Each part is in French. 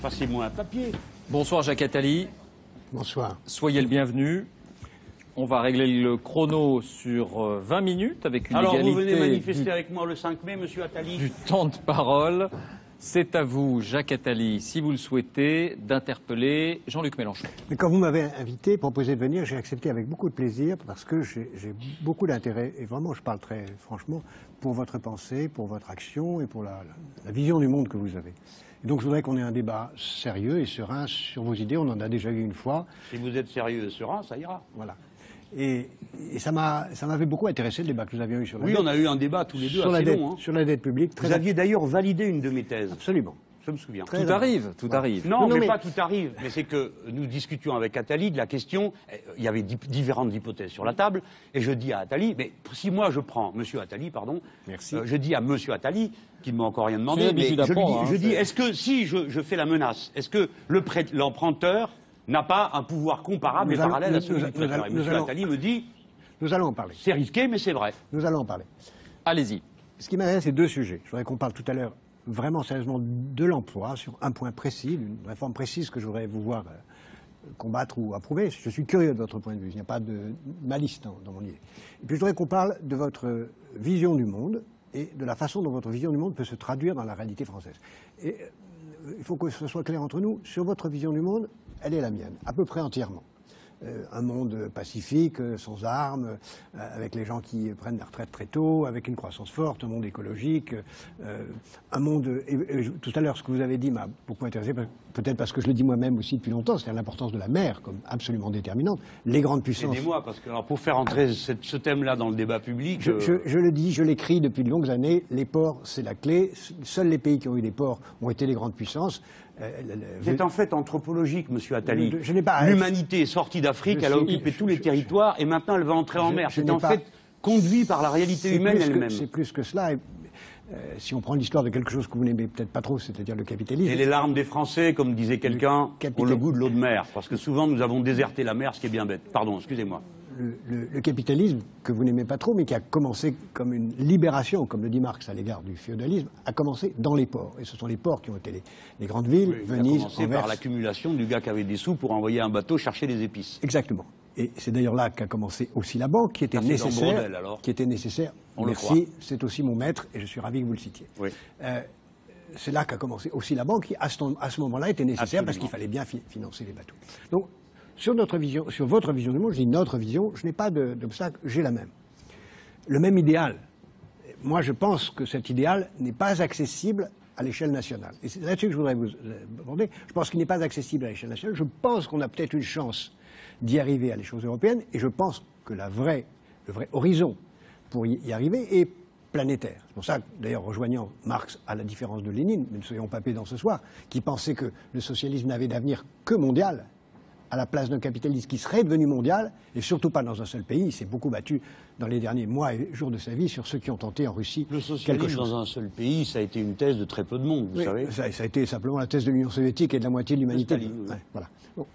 Passez-moi un papier. Bonsoir Jacques Attali. Bonsoir. Soyez le bienvenu. On va régler le chrono sur 20 minutes avec une Alors, égalité vous venez manifester avec moi le 5 mai, monsieur Attali? du temps de parole. C'est à vous, Jacques Attali, si vous le souhaitez, d'interpeller Jean-Luc Mélenchon. Mais quand vous m'avez invité, proposé de venir, j'ai accepté avec beaucoup de plaisir parce que j'ai beaucoup d'intérêt, et vraiment je parle très franchement, pour votre pensée, pour votre action et pour la vision du monde que vous avez. Et donc je voudrais qu'on ait un débat sérieux et serein sur vos idées, on en a déjà eu une fois. Si vous êtes sérieux et serein, ça ira. Voilà. Et ça m'avait beaucoup intéressé le débat que nous avions eu sur la Oui, dette. on a eu un débat tous les deux sur assez la dette, long. Hein. Sur la dette publique. Vous aviez d'ailleurs validé une de mes thèses. Absolument. Je me souviens. Tout arrive, tout arrive. Non, Non, mais mais pas tout arrive. Mais c'est que nous discutions avec Attali de la question. Il y avait différentes hypothèses sur la table. Et je dis à Attali, mais si moi je prends, monsieur Attali, pardon. Merci. Je dis à monsieur Attali, qui ne m'a encore rien demandé, C'est mais l'habitude d'apprendre, je hein, dis, est-ce que si je fais la menace, est-ce que l'emprunteur n'a pas un pouvoir comparable et parallèle à celui du prêteur? Et monsieur Attali me dit, nous allons en parler. c'est risqué, mais c'est vrai. Nous allons en parler. Allez-y. Ce qui m'intéresse, c'est deux sujets. Je voudrais qu'on parle tout à l'heure vraiment sérieusement de l'emploi, sur un point précis, d'une réforme précise que je voudrais vous voir combattre ou approuver. Je suis curieux de votre point de vue, il n'y a pas de malice dans mon idée. Et puis je voudrais qu'on parle de votre vision du monde et de la façon dont votre vision du monde peut se traduire dans la réalité française. Et il faut que ce soit clair entre nous, sur votre vision du monde, elle est la mienne, à peu près entièrement. Un monde pacifique, sans armes, avec les gens qui prennent la retraite très tôt, avec une croissance forte, un monde écologique, un monde... tout à l'heure, ce que vous avez dit m'a beaucoup intéressé, peut-être parce que je le dis moi-même aussi depuis longtemps, c'est l'importance de la mer comme absolument déterminante. Les grandes puissances... Aidez-moi, parce que alors, pour faire entrer ce thème-là dans le débat public... Je le dis, je l'écris depuis de longues années, les ports, c'est la clé. Seuls les pays qui ont eu des ports ont été les grandes puissances. C'est en fait anthropologique, monsieur Attali. Je n'ai pas... L'humanité est sortie d'Afrique, elle a occupé tous les territoires, et maintenant elle va entrer en mer. C'est en fait conduit par la réalité humaine elle-même. C'est plus que cela. Si on prend l'histoire de quelque chose que vous n'aimez peut-être pas trop, c'est-à-dire le capitalisme... Et les larmes des Français, comme disait quelqu'un, ont le goût de l'eau de mer. Parce que souvent nous avons déserté la mer, ce qui est bien bête. Pardon, excusez-moi. Le capitalisme, que vous n'aimez pas trop, mais qui a commencé comme une libération, comme le dit Marx à l'égard du féodalisme, a commencé dans les ports. Et ce sont les ports qui ont été les grandes villes, Oui, Venise, a commencé Anvers. par l'accumulation du gars qui avait des sous pour envoyer un bateau chercher les épices. Exactement. Et c'est d'ailleurs là qu'a commencé aussi la banque, qui était nécessaire. Bordel, alors. Qui était nécessaire. On le Merci, c'est aussi mon maître, et je suis ravi que vous le citiez. Oui. C'est là qu'a commencé aussi la banque, qui à ce moment-là était nécessaire. Absolument. Parce qu'il fallait bien financer les bateaux. Donc, sur votre vision du monde, je dis notre vision, je n'ai pas d'obstacle, j'ai la même. Le même idéal. Moi, je pense que cet idéal n'est pas accessible à l'échelle nationale. Et c'est là-dessus que je voudrais vous aborder. Je pense qu'il n'est pas accessible à l'échelle nationale. Je pense qu'on a peut-être une chance d'y arriver à l'échelle européenne, et je pense que le vrai horizon pour y arriver est planétaire. C'est pour ça que, d'ailleurs, rejoignant Marx, à la différence de Lénine, mais ne soyons pas pédants ce soir, qui pensait que le socialisme n'avait d'avenir que mondial, à la place d'un capitalisme qui serait devenu mondial, et surtout pas dans un seul pays. Il s'est beaucoup battu dans les derniers mois et jours de sa vie sur ceux qui ont tenté en Russie Le socialisme dans un seul pays, ça a été une thèse de très peu de monde, vous savez. Ça a été simplement la thèse de l'Union soviétique et de la moitié de l'humanité. Oui. Voilà. Bon,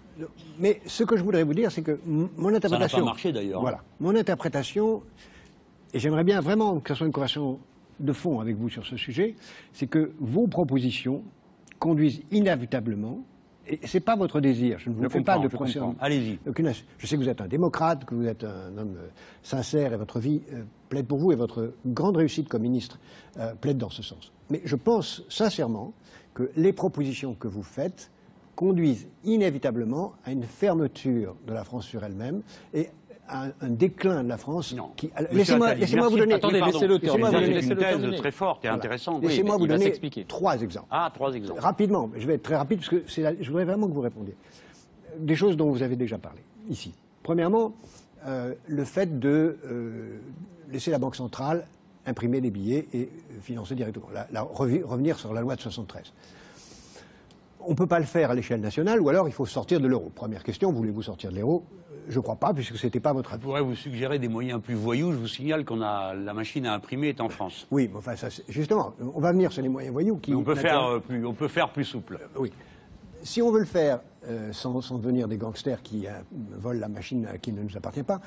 mais ce que je voudrais vous dire, c'est que mon interprétation... Ça n'a pas marché d'ailleurs. Voilà. Mon interprétation, et j'aimerais bien vraiment que ce soit une conversation de fond avec vous sur ce sujet, c'est que vos propositions conduisent inévitablement... Et ce n'est pas votre désir, je ne vous fais pas de procès. Allez-y. Je sais que vous êtes un démocrate, que vous êtes un homme sincère et votre vie plaide pour vous et votre grande réussite comme ministre plaide dans ce sens. Mais je pense sincèrement que les propositions que vous faites conduisent inévitablement à une fermeture de la France sur elle-même et un déclin de la France. Non. Laissez-moi vous donner... Attendez, laissez-le terminer. C'est une thèse très forte et intéressante. Laissez-moi vous donner s'expliquer. 3 exemples. Ah, 3 exemples. Rapidement, je vais être très rapide parce que je voudrais vraiment que vous répondiez. Des choses dont vous avez déjà parlé, ici. Premièrement, le fait de laisser la Banque centrale imprimer des billets et financer directement. Revenir sur la loi de 73. On ne peut pas le faire à l'échelle nationale, ou alors il faut sortir de l'euro. Première question, voulez-vous sortir de l'euro? Je ne crois pas, puisque ce n'était pas votre avis. Je pourrais vous suggérer des moyens plus voyous. Je vous signale qu'on a la machine à imprimer est en France. Oui, mais enfin, ça, justement, on va venir sur les moyens voyous qui... On peut faire plus souple. Oui. Si on veut le faire sans devenir des gangsters qui volent la machine qui ne nous appartient pas,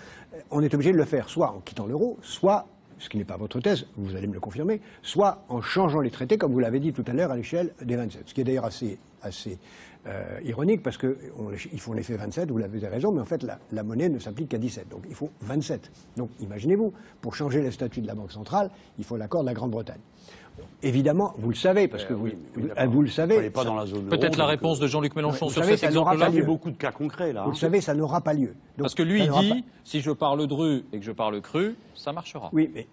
on est obligé de le faire soit en quittant l'euro, soit ce qui n'est pas votre thèse, vous allez me le confirmer, soit en changeant les traités, comme vous l'avez dit tout à l'heure, à l'échelle des 27. Ce qui est d'ailleurs assez ironique, parce qu'ils font l'effet 27, vous l'avez raison, mais en fait, la monnaie ne s'applique qu'à 17. Donc il faut 27. Donc imaginez-vous, pour changer le statut de la Banque centrale, il faut l'accord de la Grande-Bretagne. Évidemment, vous le savez, parce que vous le savez. Pas dans la zone Peut-être euro, la réponse de Jean-Luc Mélenchon vous sur savez, cet ça n'aura exemple-là. pas Il y a lieu. beaucoup de cas concrets, là. Vous le savez, ça n'aura pas lieu. Donc, Parce que lui, ça il n'aura dit, pas- si je parle dru et que je parle cru, ça marchera. Oui, mais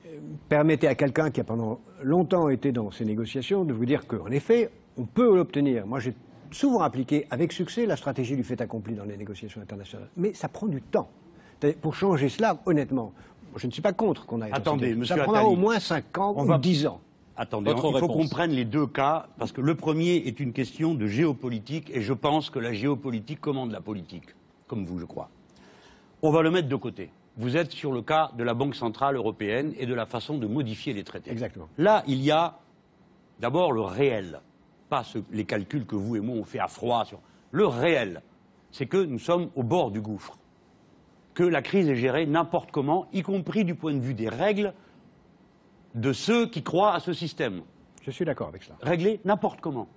permettez à quelqu'un qui a pendant longtemps été dans ces négociations de vous dire qu'en effet, on peut l'obtenir. Moi, j'ai souvent appliqué avec succès la stratégie du fait accompli dans les négociations internationales. Mais ça prend du temps. Pour changer cela, honnêtement, je ne suis pas contre qu'on aille. Attendez, dans cette- monsieur Ça prendra Attali. au moins 5 ans On ou va- 10 ans. Attendez, Votre il faut réponse. qu'on prenne les deux cas, parce que le premier est une question de géopolitique, et je pense que la géopolitique commande la politique, comme vous, je crois. On va le mettre de côté. Vous êtes sur le cas de la Banque centrale européenne et de la façon de modifier les traités. Exactement. Là, il y a d'abord le réel, pas les calculs que vous et moi on fait à froid. Le réel, c'est que nous sommes au bord du gouffre, que la crise est gérée n'importe comment, y compris du point de vue des règles de ceux qui croient à ce système. Je suis d'accord avec cela. Réglé n'importe comment.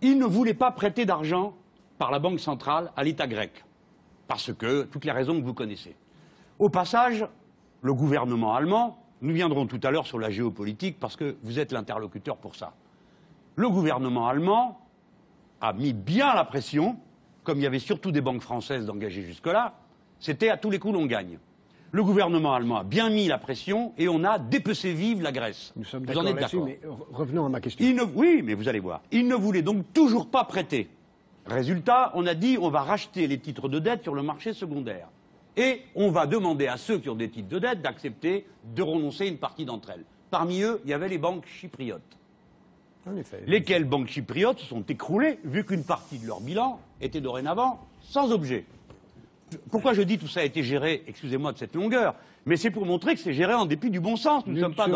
Ils ne voulaient pas prêter d'argent par la Banque centrale à l'État grec, parce que toutes les raisons que vous connaissez. Au passage, le gouvernement allemand, nous viendrons tout à l'heure sur la géopolitique, parce que vous êtes l'interlocuteur pour ça. Le gouvernement allemand a mis bien la pression, comme il y avait surtout des banques françaises d'engager jusque-là, c'était à tous les coups l'on gagne. Le gouvernement allemand a bien mis la pression et on a dépecé vive la Grèce. Nous sommes Vous d'accord en êtes là-dessus, d'accord. mais revenons à ma question. Oui, mais vous allez voir. Il ne voulait donc toujours pas prêter. Résultat, on a dit on va racheter les titres de dette sur le marché secondaire. Et on va demander à ceux qui ont des titres de dette d'accepter de renoncer une partie d'entre elles. Parmi eux, il y avait les banques chypriotes. En effet. Lesquelles banques chypriotes se sont écroulées, vu qu'une partie de leur bilan était dorénavant sans objet. Pourquoi je dis tout ça a été géré, excusez-moi de cette longueur, mais c'est pour montrer que c'est géré en dépit du bon sens. Nous ne sommes pas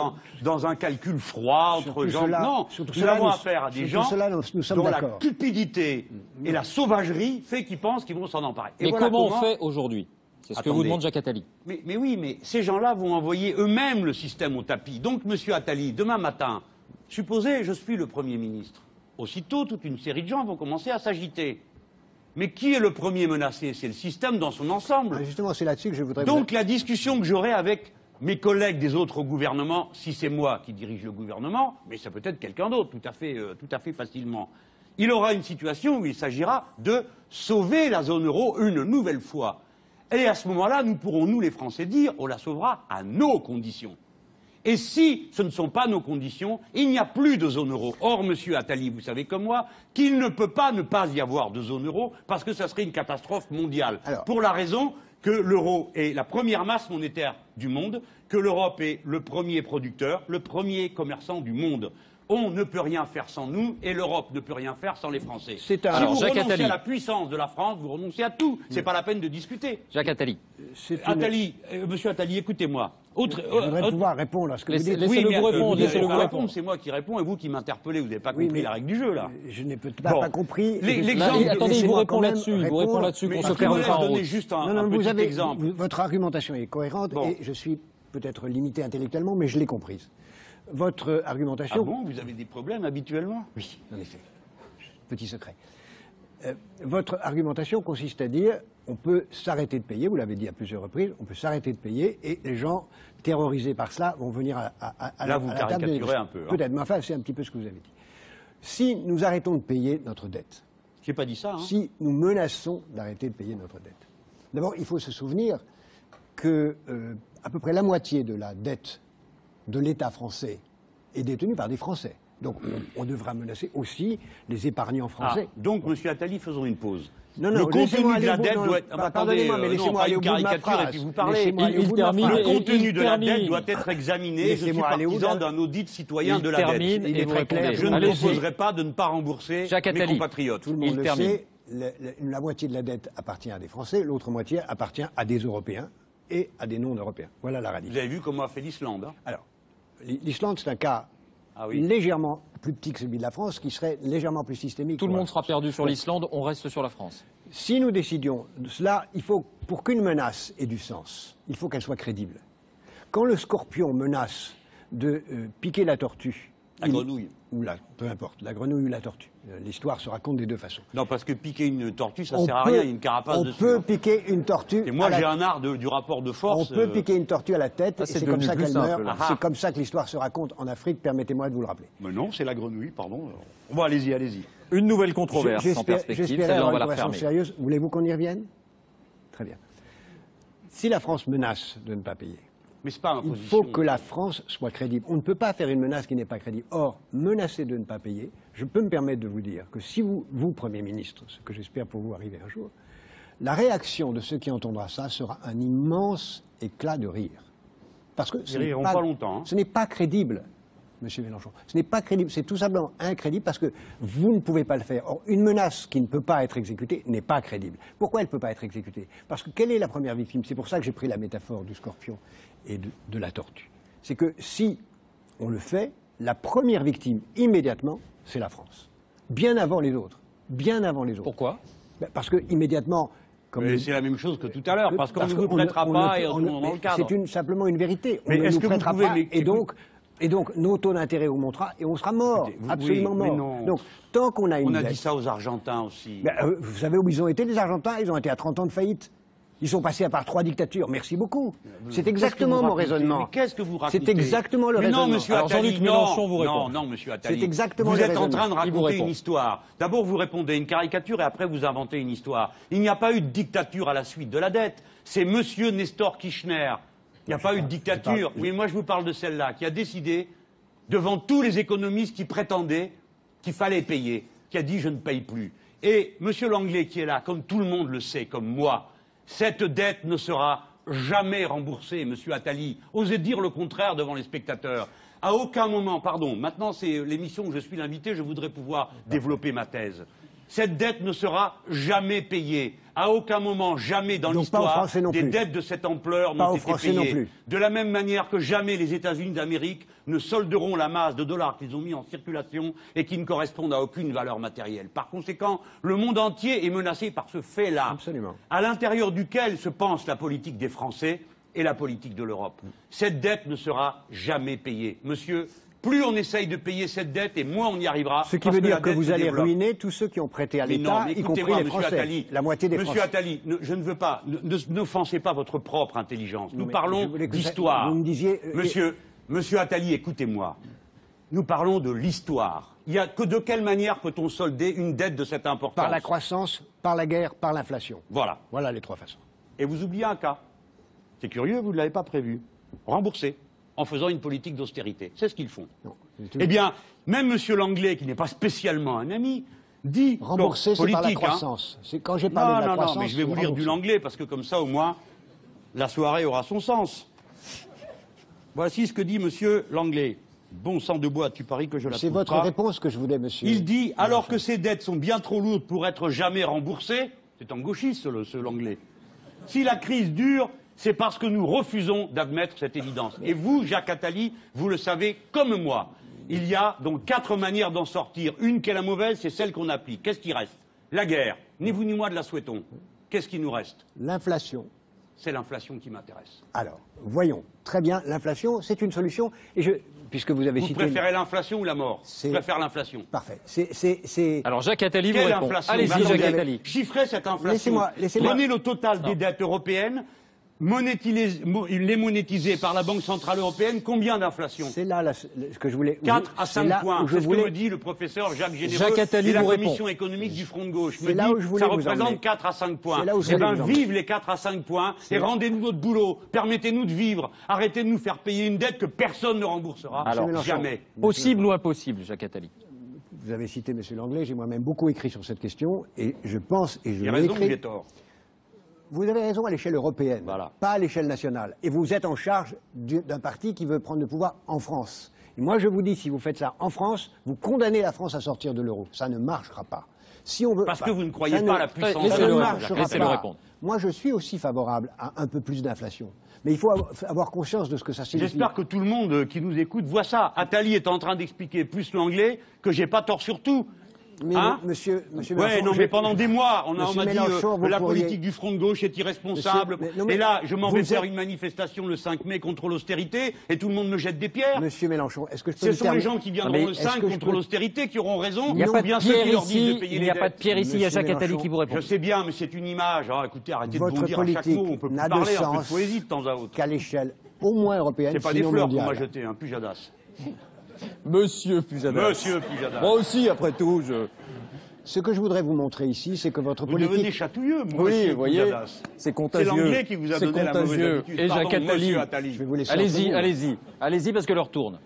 dans un calcul froid entre Surtout gens. cela- Non, surtout nous cela, avons nous- affaire à des surtout gens cela, nous sommes dont la d'accord. cupidité et la sauvagerie fait qu'ils pensent qu'ils vont s'en emparer. Et Mais voilà comment on fait aujourd'hui? C'est ce que vous Attendez. demande Jacques Attali. Mais oui, mais ces gens-là vont envoyer eux-mêmes le système au tapis. Donc, monsieur Attali, demain matin, supposez, je suis le Premier ministre. Aussitôt, toute une série de gens vont commencer à s'agiter. Mais qui est le premier menacé? C'est le système dans son ensemble. Ah, justement, c'est là-dessus que je voudrais... Donc la discussion que j'aurai avec mes collègues des autres gouvernements, si c'est moi qui dirige le gouvernement, mais ça peut être quelqu'un d'autre, tout à fait facilement, il aura une situation où il s'agira de sauver la zone euro une nouvelle fois. Et à ce moment-là, nous pourrons, nous les Français, dire on la sauvera à nos conditions. Et si ce ne sont pas nos conditions, il n'y a plus de zone euro. Or, monsieur Attali, vous savez comme moi qu'il ne peut pas ne pas y avoir de zone euro parce que ça serait une catastrophe mondiale. Alors. Pour la raison que l'euro est la première masse monétaire du monde, que l'Europe est le premier producteur, le premier commerçant du monde. On ne peut rien faire sans nous et l'Europe ne peut rien faire sans les Français. C'est un- Si Alors, vous Jacques renoncez Attali. à la puissance de la France, vous renoncez à tout. C'est pas la peine de discuter. Jacques Attali. C'est une- Attali, monsieur Attali, écoutez-moi. Je voudrais pouvoir répondre à ce que vous dites. Laissez-le vous répondre, vous laissez-le n'allez vous pas répondre. C'est moi qui réponds et vous qui m'interpellez. Vous n'avez pas Oui, compris mais la règle du jeu, là. Je n'ai peut-être Bon. pas compris. L'exemple- Là, attendez, il vous Laissez-moi répond quand même là-dessus. Il vous répondre. répond là-dessus Mais qu'on se parce que vous perd m'avez pas en donné route. juste Non, un non, vous petit avez, exemple. votre argumentation est cohérente Bon. et je suis peut-être limité intellectuellement, mais je l'ai comprise. Votre argumentation... Ah bon, vous avez des problèmes habituellement? Oui, en effet. Petit secret. Votre argumentation consiste à dire on peut s'arrêter de payer, vous l'avez dit à plusieurs reprises, on peut s'arrêter de payer et les gens terrorisés par cela vont venir à Là, la, vous à la table des caricaturez négociations. un peu, hein. Peut-être, mais enfin, c'est un petit peu ce que vous avez dit. Si nous arrêtons de payer notre dette, J'ai pas dit ça. Hein. si nous menaçons d'arrêter de payer notre dette, d'abord, il faut se souvenir que à peu près la moitié de la dette de l'État français est détenue par des Français. Donc, on devra menacer aussi les épargnants Ah, français. donc, monsieur Attali, faisons une pause. Non, le non, contenu laissez-moi de aller la au bout- dette non, doit être. non, pardonnez-moi, mais laissez-moi non, aller pas au une bout de ma caricature et phrase. puis vous parlez. Laissez-moi aller au Il bout de ma termine phrase. Le contenu il de la dette termine. doit être examiné. Je suis Laissez-moi aller au partisan bout. d'un audit citoyen Il de la termine dette. et vous très clair. répondez. Je ne Allez-y. proposerai pas de ne pas rembourser Jacques mes Attali. compatriotes. Tout le Il monde le termine. sait, la moitié de la dette appartient à des Français, l'autre moitié appartient à des Européens et à des non-Européens. Voilà la Vous réalité. avez vu comment a fait l'Islande. Hein. Alors, l'Islande, c'est un cas Ah oui. légèrement plus petit que celui de la France, qui serait légèrement plus systémique. Tout le pour la monde sera France. perdu sur l'Islande, on reste sur la France. Si nous décidions de cela, il faut, pour qu'une menace ait du sens, il faut qu'elle soit crédible. Quand le scorpion menace de piquer la tortue, La grenouille. Peu importe, la grenouille ou la tortue. L'histoire se raconte des deux façons. Non, parce que piquer une tortue, ça sert à rien, il y a une carapace dessus. On peut piquer une tortue. Et moi, j'ai un art du rapport de force. On peut piquer une tortue à la tête, et c'est c'est comme ça qu'elle meurt. là. C'est comme ça que l'histoire se raconte en Afrique, permettez-moi de vous le rappeler. Mais non, c'est la grenouille, pardon. Bon, allez-y, allez-y. Une nouvelle controverse en perspective, J'espère celle-là on avoir va une la conversation refermer. sérieuse. Voulez-vous qu'on y revienne? Très bien. Si la France menace de ne pas payer, Mais c'est pas il imposition. faut que la France soit crédible. On ne peut pas faire une menace qui n'est pas crédible. Or, menacer de ne pas payer, je peux me permettre de vous dire que si vous, Premier ministre, ce que j'espère pour vous arriver un jour, la réaction de ceux qui entendront ça sera un immense éclat de rire. Parce que Ils riront pas longtemps, hein. ce n'est pas crédible, Monsieur Mélenchon. Ce n'est pas crédible, c'est tout simplement incrédible parce que vous ne pouvez pas le faire. Or, une menace qui ne peut pas être exécutée n'est pas crédible. Pourquoi elle ne peut pas être exécutée? Parce que quelle est la première victime? C'est pour ça que j'ai pris la métaphore du scorpion et de la tortue. C'est que si on le fait, la première victime, immédiatement, c'est la France. Bien avant les autres. Bien avant les autres. Pourquoi? Ben, parce que immédiatement... Mais c'est la même chose que tout à l'heure, parce qu'on ne vous prêtera pas et on est dans le cadre. C'est simplement une vérité. On Mais ne est-ce nous que vous prêtera pouvez... pas, et donc, nos taux d'intérêt augmentera et on sera mort, Écoutez, absolument oui, mais mort. non. Donc, tant qu'on a une On a dette- dit ça aux Argentins aussi. Ben, vous savez où ils ont été, les Argentins? Ils ont été à 30 ans de faillite. Ils sont passés à part 3 dictatures. Merci beaucoup. C'est exactement mon raisonnement. Mais qu'est-ce que vous racontez? C'est exactement le Mais raisonnement. non, monsieur Alors, Attali, Jean-Luc Mélenchon vous répond. Non, monsieur Attali. C'est exactement Vous le êtes en train de raisonnement. Il vous raconter répond. une histoire. D'abord, vous répondez une caricature et après, vous inventez une histoire. Il n'y a pas eu de dictature à la suite de la dette. C'est monsieur Nestor Kirchner. Il n'y a pas eu de dictature. Oui, moi, je vous parle de celle-là, qui a décidé, devant tous les économistes qui prétendaient qu'il fallait payer, qui a dit je ne paye plus. Et monsieur Langlais, qui est là, comme tout le monde le sait, comme moi, cette dette ne sera jamais remboursée, monsieur Attali. Osez dire le contraire devant les spectateurs. À aucun moment, pardon, maintenant c'est l'émission où je suis l'invité, je voudrais pouvoir développer ma thèse. Cette dette ne sera jamais payée. À aucun moment, jamais dans Donc pas aux l'histoire, Français non des plus. dettes de cette ampleur Pas n'ont aux été Français payées. non plus. De la même manière que jamais les États-Unis d'Amérique ne solderont la masse de dollars qu'ils ont mis en circulation et qui ne correspondent à aucune valeur matérielle. Par conséquent, le monde entier est menacé par ce fait-là, Absolument. à l'intérieur duquel se pense la politique des Français et la politique de l'Europe. Cette dette ne sera jamais payée. Monsieur, plus on essaye de payer cette dette et moins on y arrirara. Ce qui parce veut dire la que dette vous se allez développe. ruiner tous ceux qui ont prêté à Mais non, l'État, mais y compris écoutez-moi, les monsieur Français. Attali. La moitié des Monsieur Français. Attali, je ne veux pas, n'offensez pas votre propre intelligence. Nous mais parlons je voulais que d'histoire. vous me disiez, Monsieur Attali, écoutez-moi. Nous parlons de l'histoire. De quelle manière peut-on solder une dette de cette importance? Par la croissance, par la guerre, par l'inflation. Voilà. Voilà les trois façons. Et vous oubliez un cas. C'est curieux, vous ne l'avez pas prévu. Rembourser, en faisant une politique d'austérité. C'est ce qu'ils font. Non, Eh bien, même M. Langlais, qui n'est pas spécialement un ami, dit... rembourser, c'est par la politique, hein. croissance. C'est quand j'ai parlé de la croissance. Non, mais je vais vous c'est lire du rembourser. Langlais, parce que comme ça, au moins, la soirée aura son sens. Voici ce que dit M. Langlais. Bon sang de bois, tu paries que je la C'est trouve votre pas. réponse que je voulais, monsieur. Il dit, alors que ces dettes sont bien trop lourdes pour être jamais remboursées, c'est un gauchiste, ce Langlais. Si la crise dure, c'est parce que nous refusons d'admettre cette évidence. Et vous, Jacques Attali, vous le savez comme moi. Il y a donc 4 manières d'en sortir. Une qui est la mauvaise, c'est celle qu'on applique. Qu'est-ce qui reste? La guerre. Ni vous ni moi ne la souhaitons. Qu'est-ce qui nous reste? L'inflation. C'est l'inflation qui m'intéresse. Alors, voyons. Très bien, l'inflation, c'est une solution. Et puisque vous avez Vous cité... préférez l'inflation ou la mort? Je préfère l'inflation. Parfait. C'est... Alors Jacques Attali vous Quelle répond. inflation? Allez-y, Attendez, Jacques Attali. Chiffrez cette inflation. Laissez-moi. Prenez le total des dettes européennes, les monétiser par la Banque Centrale Européenne, combien d'inflation? C'est là ce que je voulais... 4 à 5 points. C'est ce que me dit le professeur Jacques Généreux Jacques Attali et la vous répond. Commission économique du Front de Gauche. C'est là où je voulais ça vous représente emmener. 4 à 5 points. C'est là où je Eh voulais bien, vous emmener. vive les 4 à 5 points et rendez-nous notre boulot. Permettez-nous de vivre. Arrêtez de nous faire payer une dette que personne ne remboursera. Alors, jamais. Possible ou impossible, Jacques Attali? Vous avez cité M. Langlais, j'ai moi-même beaucoup écrit sur cette question, et je pense, et je J'ai l'ai raison ou écrit... j'ai tort? Vous avez raison à l'échelle européenne, Voilà. pas à l'échelle nationale. Et vous êtes en charge d'un parti qui veut prendre le pouvoir en France. Et moi, je vous dis, si vous faites ça en France, vous condamnez la France à sortir de l'euro. Ça ne marchera pas. Si on veut, Parce que vous ne croyez ça pas à la puissance ça Laissez-le ne répondre, marchera laissez-le pas. répondre. Moi, je suis aussi favorable à un peu plus d'inflation. Mais il faut avoir conscience de ce que ça signifie. J'espère que tout le monde qui nous écoute voit ça. Attali est en train d'expliquer plus l'anglais que j'ai pas tort sur tout. Mais Hein monsieur Ouais, Mélenchon, non, mais pendant des mois, on Monsieur m'a dit Mélenchon, vous la pourriez- politique du Front de gauche est irresponsable. Monsieur, mais- non, mais et là, je m'en vous vais êtes- faire une manifestation le 5 mai contre l'austérité et tout le monde me jette des pierres. Monsieur Mélenchon, est-ce que je peux Ce me sont les permettre- gens qui Non, viendront mais le est-ce 5 que je contre peux- l'austérité qui auront raison. Il n'y a ou pas de bien ceux pierre qui leur disent ici, de payer il les n'y a pas de dettes. pierre ici, il y a Monsieur Jacques Attali Mélenchon, qui vous répond. Je sais bien, mais c'est une image. Alors, écoutez, arrêtez Votre de bondir à chaque politique mot. On peut plus n'a de parler, un peu de sens poésie de temps à autre. qu'à l'échelle au moins européenne, C'est pas des sinon fleurs qu'on m'a mondiale. jetées, hein, Pujadas. Monsieur Pujadas. Monsieur Pujadas. Moi aussi, après tout, Ce que je voudrais vous montrer ici, c'est que votre Vous devenez politique... chatouilleux, Oui, monsieur vous voyez, Pujadas. c'est C'est contagieux. l'anglais qui vous a C'est donné la mauvaise contagieux. habitude. Et Pardon, Jacques Attali. monsieur Attali. Je vais vous laisser entre Allez-y, vous. allez-y. Allez-y parce que l'heure tourne.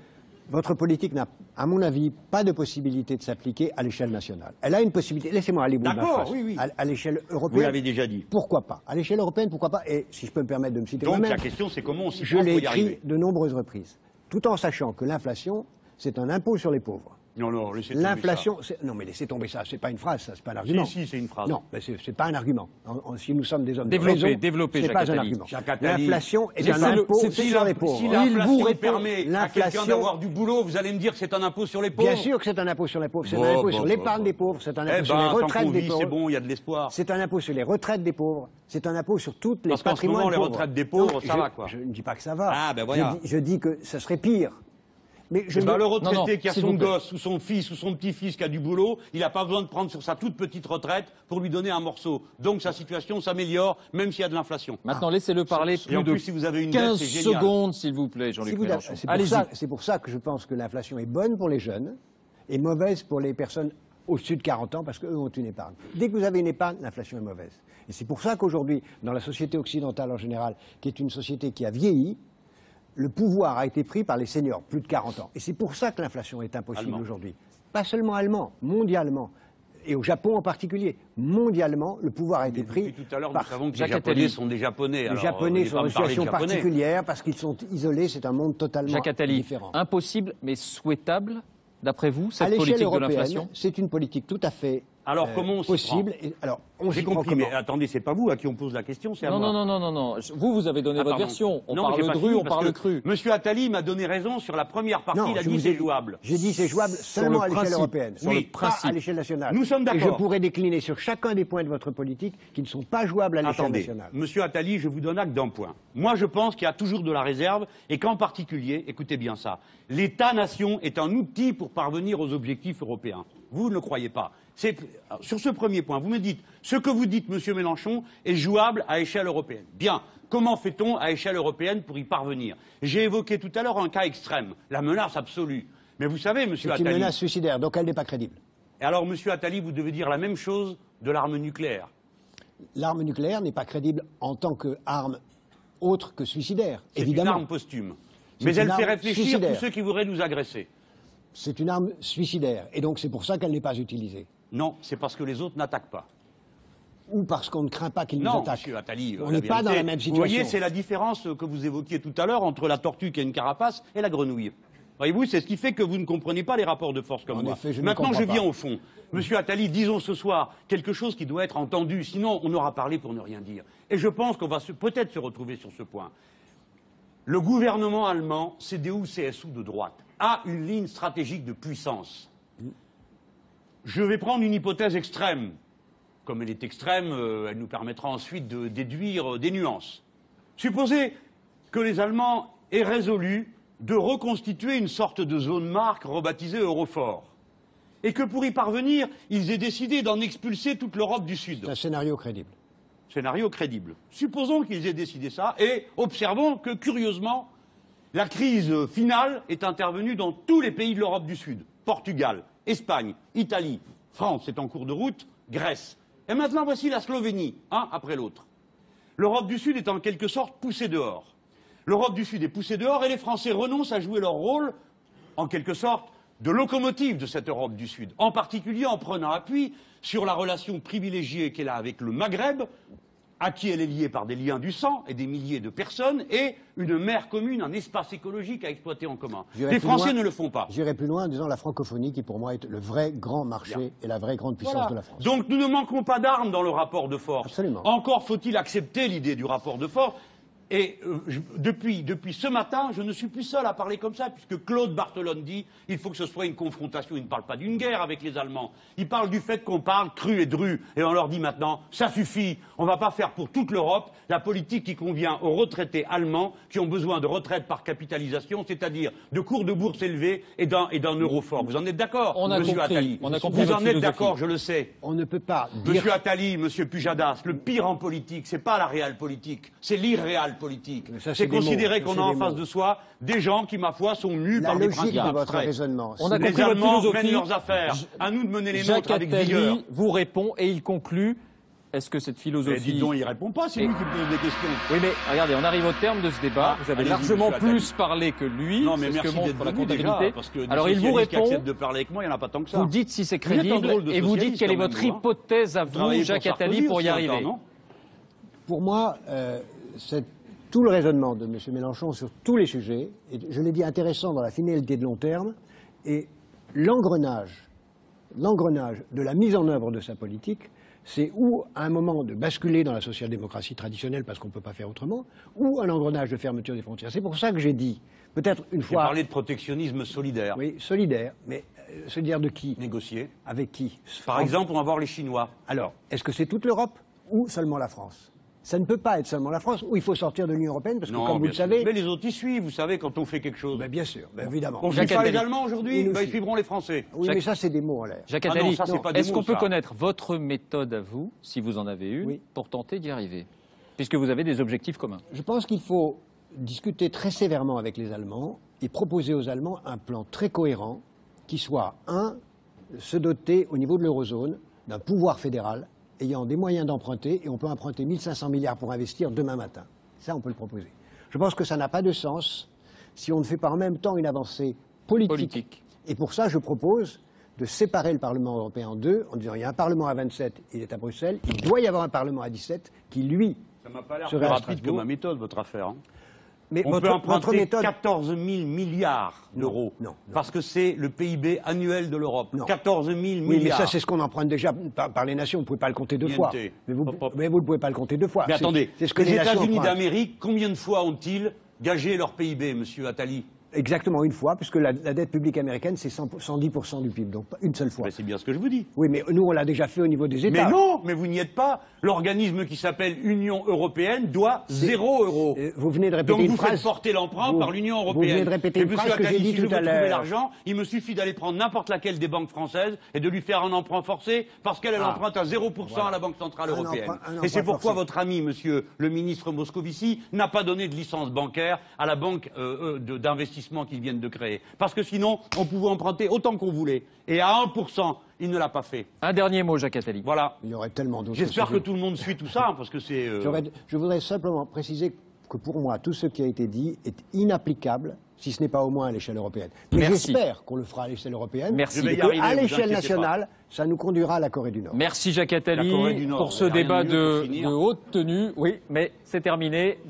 Votre politique n'a, à mon avis, pas de possibilité de s'appliquer à l'échelle nationale. Elle a une possibilité, laissez-moi aller au bout de ma D'accord, phrase. oui, oui. À l'échelle Vous européenne, l'avez déjà dit. pourquoi pas? À l'échelle européenne, pourquoi pas? Et si je peux me permettre de me citer Donc moi-même, la question, c'est comment on s'y je prend l'ai pour y arriver. écrit de nombreuses reprises, tout en sachant que l'inflation, c'est un impôt sur les pauvres. Non, non, laissez tomber L'inflation, non mais laissez tomber ça, c'est pas une phrase, ça, c'est pas un argument. Si, c'est une phrase. Non, mais c'est pas un argument. Si nous sommes des hommes Développez, de raison, développez, c'est Jacques pas un Attali. argument. Jacques Attali. L'inflation est Mais un c'est le- impôt c'est- sur les pauvres. Si Il vous l'inflation répond, permet à quelqu'un l'inflation, d'avoir du boulot, vous allez me dire que c'est un impôt sur les pauvres. bien sûr que c'est un impôt sur les pauvres, c'est Bon, un impôt bon, sur bon, l'épargne bon. des pauvres, c'est un Eh impôt sur les ben, tant retraites qu'on des vit, pauvres. c'est bon, il y a de l'espoir. C'est un impôt sur les retraites des pauvres. C'est un impôt sur toutes les Parce qu'en ce patrimoines moment, les pauvres. retraites des pauvres, Non, ça va, quoi. Je ne dis pas que ça va. Ah, ben voilà. Je dis que ça serait pire. Mais je Eh ben, ne- le retraité Non, non, qui a s'il son vous plaît. gosse ou son fils ou son petit-fils qui a du boulot, il n'a pas besoin de prendre sur sa toute petite retraite pour lui donner un morceau. Donc sa situation s'améliore, même s'il y a de l'inflation. Maintenant, laissez-le parler Et en plus de plus, si vous avez une dette, 15 c'est génial. secondes, s'il vous plaît, Si Jean-Luc vous- Mélenchon. c'est Allez-y. pour ça que je pense que l'inflation est bonne pour les jeunes et mauvaise pour les personnes au-dessus de 40 ans parce qu'eux ont une épargne. Dès que vous avez une épargne, l'inflation est mauvaise. Et c'est pour ça qu'aujourd'hui, dans la société occidentale en général, qui est une société qui a vieilli, le pouvoir a été pris par les seniors, plus de 40 ans. Et c'est pour ça que l'inflation est impossible Allemand. aujourd'hui. Pas seulement allemand, mondialement. Et au Japon en particulier. Mondialement, le pouvoir a été pris Depuis tout à l'heure, nous par savons que les Jacques Japonais Attali. sont des Japonais. les alors, Japonais venez sont pas dans me une parler de situation Japonais. particulière parce qu'ils sont isolés, c'est un monde totalement Jacques Attali, différent. impossible mais souhaitable, d'après vous, À cette l'échelle politique de européenne, l'inflation? c'est une politique tout à fait Alors, comment on s'y possible. Et, alors, on J'ai s'y prend compris, comment mais attendez, c'est pas vous à qui on pose la question, c'est à Non, moi. non. Vous avez donné Ah, votre pardon. version. On Non, j'ai parle pas dru, fini, on parce parle que cru. Monsieur Attali m'a donné raison sur la première partie, il a je dit vous c'est ai- jouable. J'ai dit c'est jouable seulement à l'échelle principe. européenne, Sur le pas principe. à l'échelle nationale. Nous sommes Et je d'accord. pourrais décliner sur chacun des points de votre politique qui ne sont pas jouables à l'échelle Attendez, nationale. Monsieur Attali, je vous donne acte d'un point. Moi, je pense qu'il y a toujours de la réserve et qu'en particulier, écoutez bien ça, l'État-nation est un outil pour parvenir aux objectifs européens. Vous ne le croyez pas. Sur ce premier point, vous me dites, ce que vous dites, Monsieur Mélenchon, est jouable à échelle européenne. Bien. Comment fait-on à échelle européenne pour y parvenir? J'ai évoqué tout à l'heure un cas extrême, la menace absolue. Mais vous savez, Monsieur C'est une Attali, menace suicidaire, donc elle n'est pas crédible. et alors, Monsieur Attali, vous devez dire la même chose de l'arme nucléaire. L'arme nucléaire n'est pas crédible en tant qu'arme autre que suicidaire, C'est une évidemment. arme posthume. C'est Mais une elle fait arme réfléchir suicidaire. tous ceux qui voudraient nous agresser. C'est une arme suicidaire, et donc c'est pour ça qu'elle n'est pas utilisée. Non, c'est parce que les autres n'attaquent pas. Ou parce qu'on ne craint pas qu'ils nous Non, attaquent. Monsieur Attali, On la n'est pas dans vérité, la même situation. Vous voyez, c'est la différence que vous évoquiez tout à l'heure entre la tortue qui a une carapace et la grenouille. Voyez-vous, c'est ce qui fait que vous ne comprenez pas les rapports de force comme En moi. effet, je ne Maintenant, comprends je viens pas. au fond. Monsieur Attali, disons ce soir quelque chose qui doit être entendu, sinon on aura parlé pour ne rien dire. Et je pense qu'on va peut-être se retrouver sur ce point. Le gouvernement allemand, CDU-CSU de droite, a une ligne stratégique de puissance. Je vais prendre une hypothèse extrême. Comme elle est extrême, elle nous permettra ensuite de déduire des nuances. Supposez que les Allemands aient résolu de reconstituer une sorte de zone marque rebaptisée Eurofort. Et que pour y parvenir, ils aient décidé d'en expulser toute l'Europe du Sud. C'est un scénario crédible. Scénario crédible. Supposons qu'ils aient décidé ça et observons que, curieusement, la crise finale est intervenue dans tous les pays de l'Europe du Sud. Portugal, Espagne, Italie, France est en cours de route, Grèce. Et maintenant, voici la Slovénie, un après l'autre. L'Europe du Sud est en quelque sorte poussée dehors. L'Europe du Sud est poussée dehors et les Français renoncent à jouer leur rôle, en quelque sorte, de locomotive de cette Europe du Sud, en particulier en prenant appui sur la relation privilégiée qu'elle a avec le Maghreb, à qui elle est liée par des liens du sang et des milliers de personnes, et une mer commune, un espace écologique à exploiter en commun. J'irai Les plus Français loin. ne le font pas. J'irai plus loin en disant la francophonie qui pour moi est le vrai grand marché Bien. et la vraie grande puissance Voilà. de la France. Donc nous ne manquons pas d'armes dans le rapport de force. Absolument. Encore faut-il accepter l'idée du rapport de force. Et depuis ce matin, je ne suis plus seul à parler comme ça, puisque Claude Barthelone dit il faut que ce soit une confrontation. Il ne parle pas d'une guerre avec les Allemands. Il parle du fait qu'on parle cru et dru. Et on leur dit maintenant, ça suffit, on ne va pas faire pour toute l'Europe la politique qui convient aux retraités allemands qui ont besoin de retraite par capitalisation, c'est-à-dire de cours de bourse élevés et d'un euro fort. Vous en êtes d'accord, monsieur Attali? On a compris Vous en votre êtes philosophie. d'accord, je le sais. On ne peut pas dire... Monsieur Attali, monsieur Pujadas, le pire en politique, c'est pas la réelle politique, c'est l'irréelle politique. C'est considérer qu'on a en face de soi des gens qui, ma foi, sont mus par des principes de votre abstraits. raisonnement. On a Les compris votre Allemands philosophie. mènent leurs affaires. À nous de mener les Jacques nôtres avec vigueur. Attali vous répond et il conclut. Est-ce que cette Mais philosophie... dites donc, il répond pas, c'est lui qui me pose des questions. Oui, mais regardez, on arrive au terme de ce débat. Ah, vous avez allez-y, largement monsieur Attali. plus parlé que lui. Non, mais c'est ce que merci montre d'être la venu déjà, comptabilité. parce que des Alors il vous socialistes qui répond. acceptent de parler avec moi, il n'y en a pas tant que ça. Vous dites si c'est Vous êtes un crédible drôle de et vous dites socialiste, quelle est quand même, votre vous, hein. hypothèse à vous, Travaillez Jacques pour Attali, Sarkozy pour y aussi, arriver. encore, non? Pour moi, c'est tout le raisonnement de M. Mélenchon sur tous les sujets, et je l'ai dit intéressant dans la finalité de long terme, et l'engrenage de la mise en œuvre de sa politique, c'est ou à un moment de basculer dans la social-démocratie traditionnelle parce qu'on ne peut pas faire autrement, ou un engrenage de fermeture des frontières. C'est pour ça que j'ai dit, peut-être une J'ai fois... parlé de protectionnisme solidaire. Oui, solidaire, mais solidaire de qui? Négocié. Avec qui? Par exemple, on va voir les Chinois. Alors, est-ce que c'est toute l'Europe ou seulement la France? Ça ne peut pas être seulement la France, ou il faut sortir de l'Union européenne, parce que Non, comme vous bien le sûr. savez... Mais les autres y suivent, vous savez, quand on fait quelque chose. Ben, bien sûr, ben, évidemment. On ne Jacques suit pas les Attali. Allemands aujourd'hui, Ils nous ils suivent. suivront les Français. Oui, mais ça, c'est des mots en l'air. Jacques Ah non, Attali, ça, c'est pas des est-ce qu'on mots, peut ça. connaître votre méthode à vous, si vous en avez une, Oui. pour tenter d'y arriver? Puisque vous avez des objectifs communs. Je pense qu'il faut discuter très sévèrement avec les Allemands et proposer aux Allemands un plan très cohérent qui soit, se doter au niveau de l'eurozone d'un pouvoir fédéral ayant des moyens d'emprunter, et on peut emprunter 1500 milliards pour investir demain matin. Ça, on peut le proposer. Je pense que ça n'a pas de sens si on ne fait pas en même temps une avancée politique. Et pour ça, je propose de séparer le Parlement européen en deux, en disant il y a un Parlement à 27, il est à Bruxelles, il doit y avoir un Parlement à 17 qui, lui, Ça m'a pas l'air serait plus à rapide que Strasbourg. ma méthode, votre affaire. Hein. Mais On peut votre emprunter méthode... 14 000 milliards d'euros. non. Parce que c'est le PIB annuel de l'Europe. Non. 14 000 milliards. Oui, mais ça, c'est ce qu'on emprunte déjà par les nations. Vous ne pouvez pas le compter deux Niente. fois. Mais vous Hop, hop. ne pouvez pas le compter deux fois. Mais attendez, c'est ce que les nations États-Unis empruntent. d'Amérique, combien de fois ont-ils gagé leur PIB, monsieur Attali? Exactement une fois, puisque la dette publique américaine, c'est 110% du PIB, donc pas une seule fois. Ben, c'est bien ce que je vous dis. Oui, mais nous, on l'a déjà fait au niveau des États. Mais non, mais vous n'y êtes pas. L'organisme qui s'appelle Union européenne doit 0 euro. Vous venez de répéter Donc une vous phrase. faites porter l'emprunt Vous- par l'Union vous européenne. venez de répéter Et une monsieur phrase que j'ai Attali, dit si je tout veux à trouver l'heure. l'argent, il me suffit d'aller prendre n'importe laquelle des banques françaises et de lui faire un emprunt forcé parce qu'elle emprunte à 0% à la Banque Centrale Un Européenne. emprunt- un Et c'est emprunt pourquoi forcé. votre ami, monsieur le ministre Moscovici, n'a pas donné de licence bancaire à la banque d'investissement qu'ils viennent de créer. Parce que sinon, on pouvait emprunter autant qu'on voulait. Et à 1%, il ne l'a pas fait. Un dernier mot, Jacques Attali. Voilà. Il y aurait tellement d'autres J'espère que sujets. tout le monde suit tout ça, parce que c'est... Je voudrais simplement préciser que pour moi, tout ce qui a été dit est inapplicable, si ce n'est pas au moins à l'échelle européenne. Mais Merci. j'espère qu'on le fera à l'échelle européenne. Merci. Je vais Et y qu'à arriver, vous l'échelle inquiétez nationale, ça nous conduira à la Corée du Nord. Merci Jacques La Corée du Attali Nord, pour ce il y a rien débat de mieux pour de finir. haute tenue. Oui, mais c'est terminé.